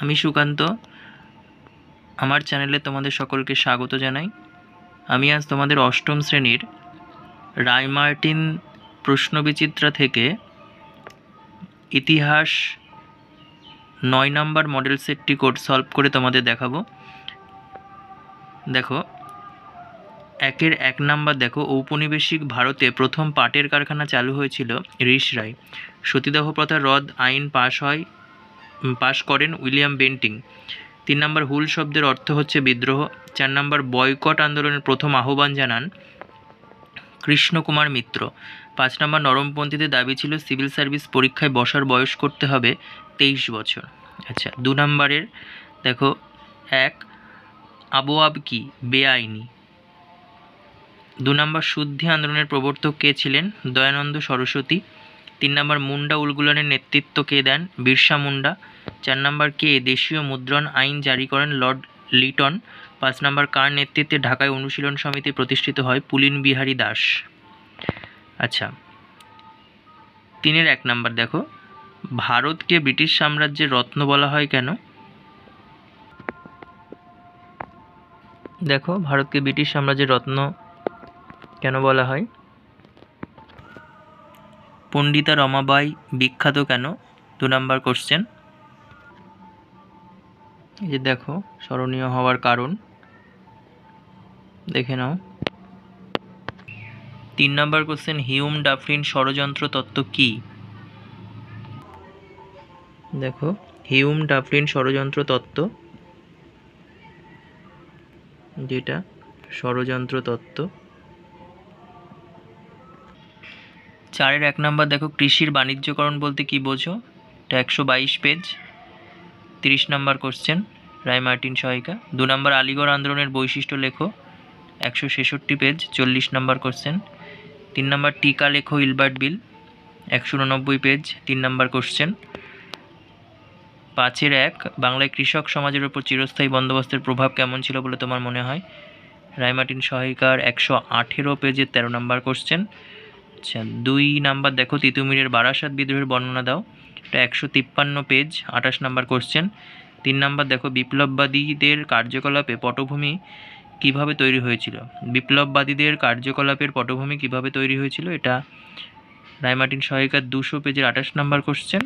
আমি সুকান্ত, আমার চ্যানেলে তোমাদের সকলকে স্বাগত জানাই। আমি আজ তোমাদের অষ্টম শ্রেণীর রায়মার্টিন প্রশ্নবিচিত্রা থেকে ইতিহাস ৯ নম্বর মডেল সেটটি কোড সলভ করে তোমাদের দেখাবো। দেখো, ১ নম্বর দেখো, ঔপনিবেশিক ভারতে প্রথম পাটের কারখানা চালু হয়েছিল রিসরায়। সতীদাহ প্রথা রদ আইন পাশ করেন উইলিয়াম বেন্টিং। ৩ নম্বর, হুল শব্দের অর্থ হচ্ছে বিদ্রোহ। ৪ নম্বর, বয়কট আন্দোলনের প্রথম আহ্বান জানান কৃষ্ণকুমার মিত্র। ৫ নম্বর, নরমপন্থীদের দাবি ছিল সিভিল সার্ভিস পরীক্ষায় বসার বয়স করতে হবে ২৩ বছর। আচ্ছা, ২ নম্বরের দেখো, ১ আবওয়াব কি? বেআইনি। ২ নম্বর, শুদ্ধি আন্দোলনের প্রবর্তক কে ছিলেন? দয়ানন্দ সরস্বতী। ৩ নম্বর, মুন্ডা উলগুলানের নেতৃত্ব কে দেন? বিরসা মুন্ডা। ৪ নম্বর, কে দেশীয় মুদ্রণ আইন জারি করেন? লর্ড লিটন। ৫ নম্বর, কার নেতৃত্বে ঢাকায় অনুশীলন সমিতি প্রতিষ্ঠিত হয়? পুলিন বিহারী দাস। আচ্ছা, ৩-এর ১ নম্বর দেখো, ভারতকে ব্রিটিশ সাম্রাজ্যের রত্ন বলা হয় কেন? দেখো, ভারতকে ব্রিটিশ সাম্রাজ্যের রত্ন কেন বলা হয়? পণ্ডিতা রমাবাই বিখ্যাত কেন? ২ নম্বর কোশ্চেন। এই যে দেখো, স্মরণীয় হওয়ার কারণ দেখে নাও। ৩ নম্বর কোশ্চেন, হিউম ডাফলিন ষড়যন্ত্র তত্ত্ব কি? দেখো, হিউম ডাফলিন ষড়যন্ত্র তত্ত্ব, যেটা ষড়যন্ত্র তত্ত্ব। ৪-এর ১ নম্বর দেখো, কৃষির বাণিজ্যকরণ বলতে কি বোঝো? এটা ১২২ পেজ, ৩০ নম্বর কোশ্চেন, রায়মার্টিন সহায়িকা। ২ নম্বর, আলিগড় আন্দোলনের বৈশিষ্ট্য লেখো, ১৬৬ পেজ, ৪০ নম্বর কোশ্চেন। ৩ নম্বর, টিকা লেখো ইলবার্ট বিল, ১৮৯ পেজ, ৩ নম্বর কোশ্চেন। ৫-এর ১, বাংলায় কৃষক সমাজের উপর চিরস্থায়ী বন্দোবস্তের প্রভাব কেমন ছিল বলে তোমার মনে হয়? রায়মার্টিন সহায়িকার ১১৮ পেজের ১৩ নম্বর কোশ্চেন। আচ্ছা, ২ নাম্বার দেখো, তিতুমিরের বারাসাত বিদ্রোহের বর্ণনা দাও, এটা ১৫৩ পেজ, ২৮ নম্বর কোশ্চেন। ৩ নাম্বার দেখো, বিপ্লববাদীদের কার্যকলাপে পটভূমি কিভাবে তৈরি হয়েছিল? বিপ্লববাদীদের কার্যকলাপের পটভূমি কিভাবে তৈরি হয়েছিল? এটা রায়মার্টিন সহায়িকার ২০০ পেজের ২৮ নম্বর কোশ্চেন।